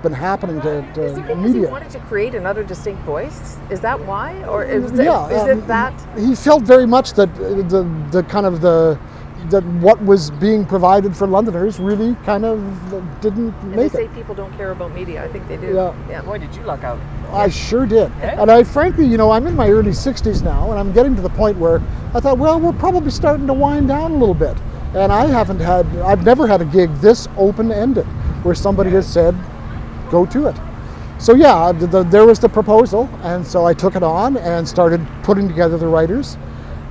been happening to Is it because he media. wanted to create another distinct voice? Is that why, or is Yeah, it that? he felt very much that the kind of that what was being provided for Londoners really kind of didn't And make they say it. people don't care about media. I think they do. Yeah. Boy, did you luck out. I sure did. Yeah. And I frankly, I'm in my early 60s now, and I'm getting to the point where I thought, well, we're probably starting to wind down a little bit. And I've never had a gig this open-ended where somebody has said, go to it. So yeah, there was the proposal, and so I took it on and started putting together the writers.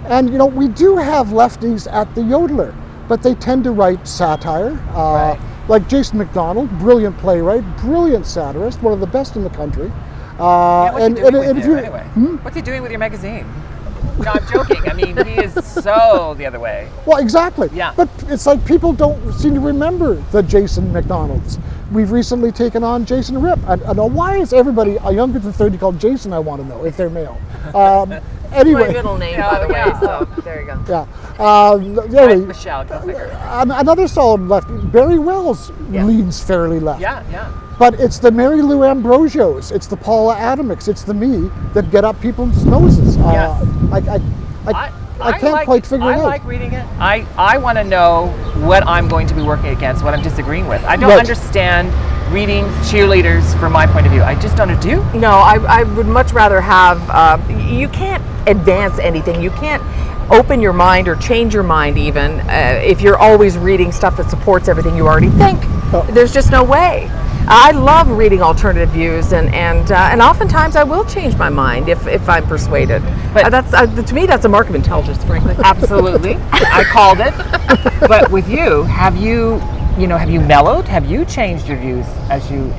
And we do have lefties at the Yodeler, but they tend to write satire. Right. Like Jason McDonald, brilliant playwright, brilliant satirist, one of the best in the country. What's he doing with if you, anyway? What's he doing with your magazine? No, I'm joking. I mean, he is so the other way. Well, exactly. Yeah. But it's like people don't seem to remember the Jason McDonalds. We've recently taken on Jason Ripp. I know, why is everybody younger than 30 called Jason, I want to know, if they're male. Anyway. My middle name, by the way. So there you go. Yeah. Anyway, Michelle, go figure. Another solid left. Barry Wells leans fairly left. Yeah. But it's the Mary Lou Ambrosios, it's the Paula Adamics, it's the me that get up people's noses. Yes. I can't quite figure it out. I like reading it. I want to know what I'm going to be working against, what I'm disagreeing with. I don't understand reading cheerleaders from my point of view. I just don't do. No, I would much rather have. You can't advance anything. You can't open your mind or change your mind even if you're always reading stuff that supports everything you already think. There's just no way. I love reading alternative views, and oftentimes I will change my mind if I'm persuaded. But that's to me that's a mark of intelligence, frankly. Absolutely, I called it. But with you, have you mellowed? Have you changed your views as you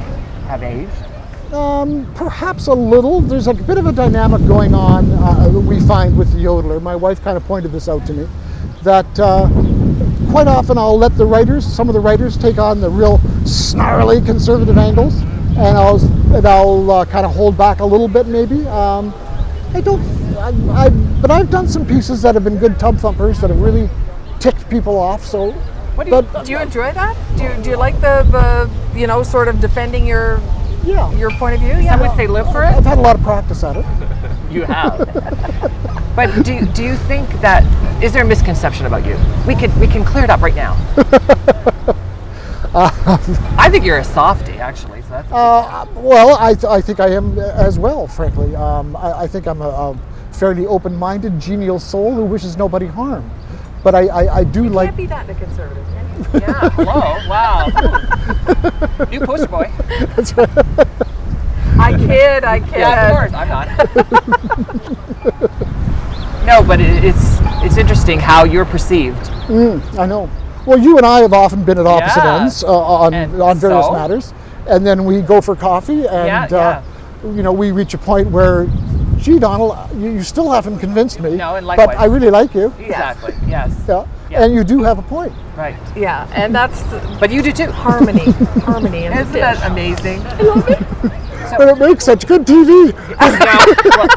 have aged? Perhaps a little. There's a bit of a dynamic going on we find with the Yodeler. My wife kind of pointed this out to me, that quite often I'll let some of the writers take on the real snarly conservative angles, and I'll kind of hold back a little bit maybe. But I've done some pieces that have been good tub thumpers that have really ticked people off. So, do you enjoy that? Do you like the sort of defending your point of view? Yeah. Some would say live for it. I've had a lot of practice at it. You have. But do you think that, is there a misconception about you? We can clear it up right now. I think you're a softie, actually. So that's well, I think I am as well, frankly. I think I'm a fairly open-minded, genial soul who wishes nobody harm. But I do you like. Can't be that in a conservative, can you? Yeah. Hello. Wow. New poster boy. That's right. I kid. Yeah, of course. I'm not. No, but it's interesting how you're perceived. I know. Well, you and I have often been at opposite ends on various matters, and then we go for coffee, and we reach a point where, gee, Donald, you still haven't convinced me. No, and likewise. But I really like you. Exactly. Yes. Yeah. And you do have a point. Right. Yeah, and that's. But you do too. Harmony in the Isn't dish. that amazing? I love it. But it makes such good TV.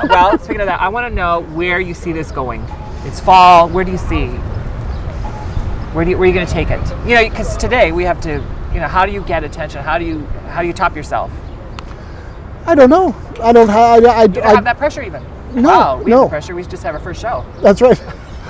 Well, speaking of that, I want to know where you see this going. It's fall. Where do you see? Where are you going to take it? Because today we have to. How do you get attention? How do you top yourself? I don't know. I don't have. You don't have that pressure even. No. Wow, we have the pressure. We just have our first show. That's right.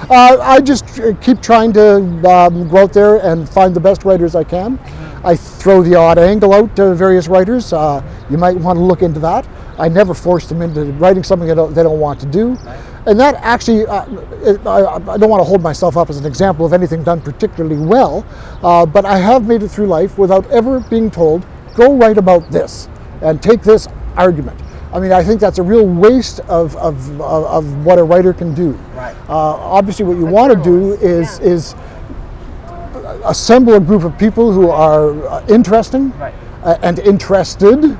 I just keep trying to go out there and find the best writers I can. I throw the odd angle out to various writers. You might want to look into that. I never force them into writing something they don't want to do. Right. And that actually, I don't want to hold myself up as an example of anything done particularly well, but I have made it through life without ever being told, go write about this and take this argument. I mean, I think that's a real waste of what a writer can do. Right. Obviously, what you want to do is assemble a group of people who are interesting and interested,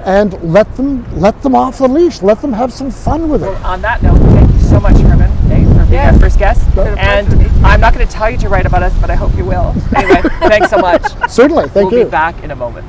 and let them off the leash. Let them have some fun with it. Well, on that note, thank you so much, Herman, for being our first guest. And I'm not going to tell you to write about us, but I hope you will. Anyway, thanks so much. Certainly, thank you. We'll be back in a moment.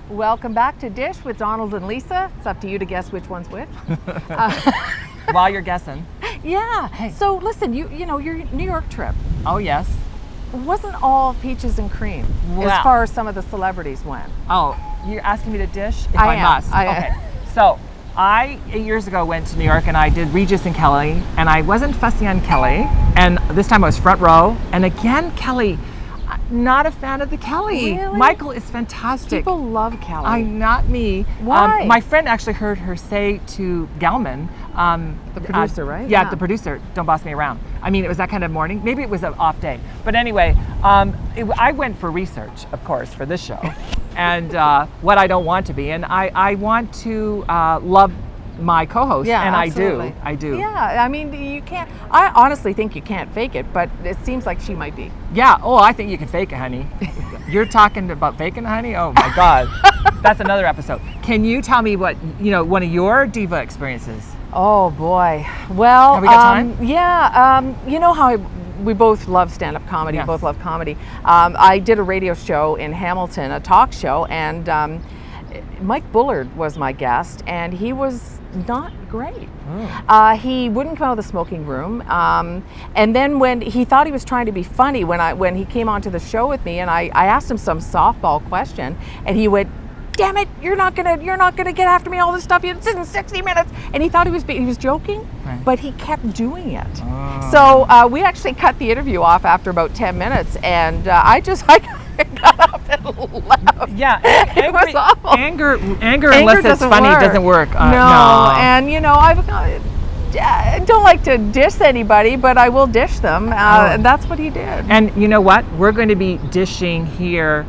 Welcome back to Dish with Donald and Lisa. It's up to you to guess which one's which. While you're guessing. Yeah. So listen, you know your New York trip Oh, yes. wasn't all peaches and cream Wow. as far as some of the celebrities went. Oh, you're asking me to dish? If I I am. must. I am. Okay. So, I 8 years ago went to New York and I did Regis and Kelly, and I wasn't fussy on Kelly, and this time I was front row, and again Kelly, not a fan of the Kelly. Really? Michael is fantastic. People love Kelly. Not me. Why? My friend actually heard her say to Gelman, The producer, right? Yeah, Yeah. the producer, "Don't boss me around." I mean, it was that kind of morning. Maybe it was an off day. But anyway, I went for research, of course, for this show, and what I don't want to be, and I want to love my co-host, Yeah, and absolutely. I do. Yeah, I mean, you can't. I honestly think you can't fake it, but it seems like she might be. Yeah. Oh, I think you can fake it, honey. You're talking about faking, honey? Oh my God, that's another episode. Can you tell me what one of your diva experiences? Oh boy. Well, Have we got time? Yeah. You know how we both love stand-up comedy. Yes. Both love comedy. I did a radio show in Hamilton, a talk show, and Mike Bullard was my guest, and he was not great. He wouldn't come out of the smoking room, and then when he thought he was trying to be funny, when he came onto the show with me, and I asked him some softball question, and he went, "Damn it! You're not gonna get after me all this stuff. It's in 60 minutes." And he thought he was joking, Right. but he kept doing it. So we actually cut the interview off after about 10 minutes, and I got up and left. Yeah, It was awful. anger unless it's doesn't funny work. doesn't work. No, and I don't like to dish anybody, but I will dish them. And that's what he did. And you know what? We're going to be dishing here,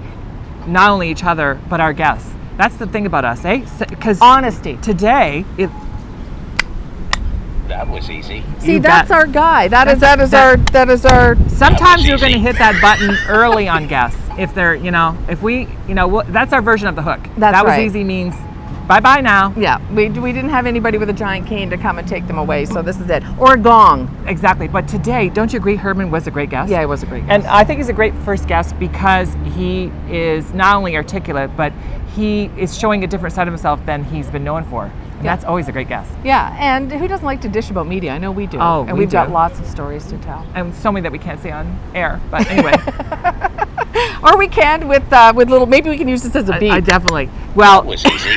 not only each other but our guests. That's the thing about us, eh? Because Honesty. today, That was easy. See, you that's bet. our guy. That is our. sometimes was you're going to easy. hit that button early on guests. If they're, if we, that's our version of the hook. That's that was right. easy means bye-bye now. Yeah, we didn't have anybody with a giant cane to come and take them away, so this is it. Or a gong. Exactly. But today, don't you agree Herman was a great guest? Yeah, it was a great guest. And I think he's a great first guest because he is not only articulate, but he is showing a different side of himself than he's been known for. And Yeah. that's always a great guest. Yeah, and who doesn't like to dish about media? I know we do. Oh, and we we've got do. lots of stories to tell. And so many that we can't say on air. But anyway, Or we can with little. Maybe we can use this as a beat. I definitely. Well, That was easy.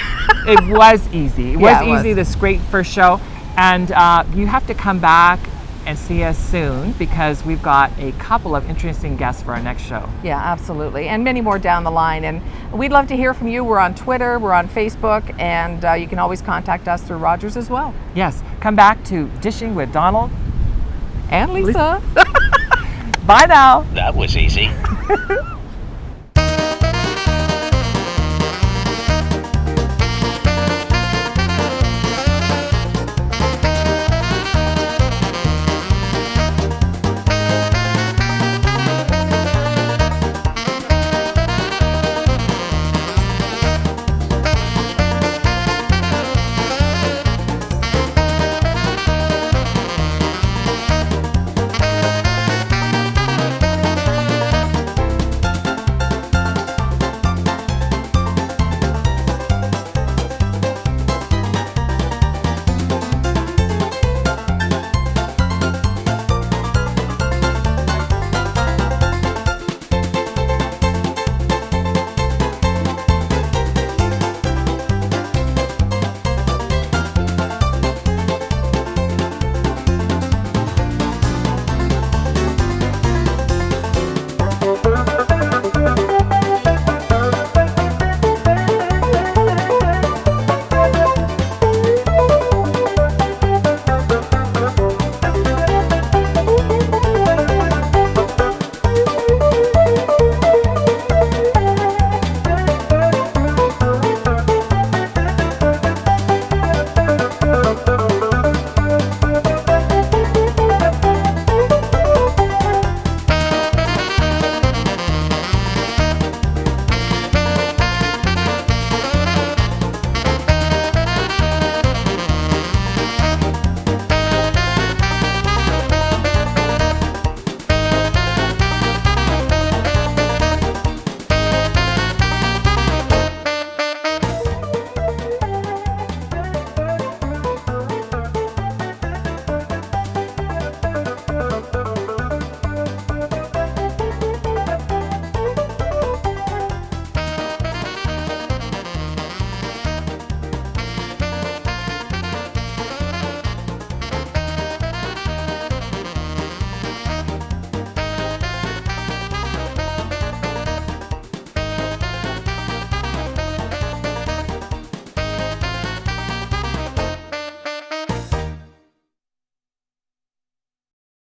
it was easy. It was Yeah, it easy, was. this great first show. And you have to come back and see us soon because we've got a couple of interesting guests for our next show. Yeah, absolutely, and many more down the line. And we'd love to hear from you. We're on Twitter, we're on Facebook, and you can always contact us through Rogers as well. Yes, come back to Dishing with Donald. And Lisa. Bye now. That was easy.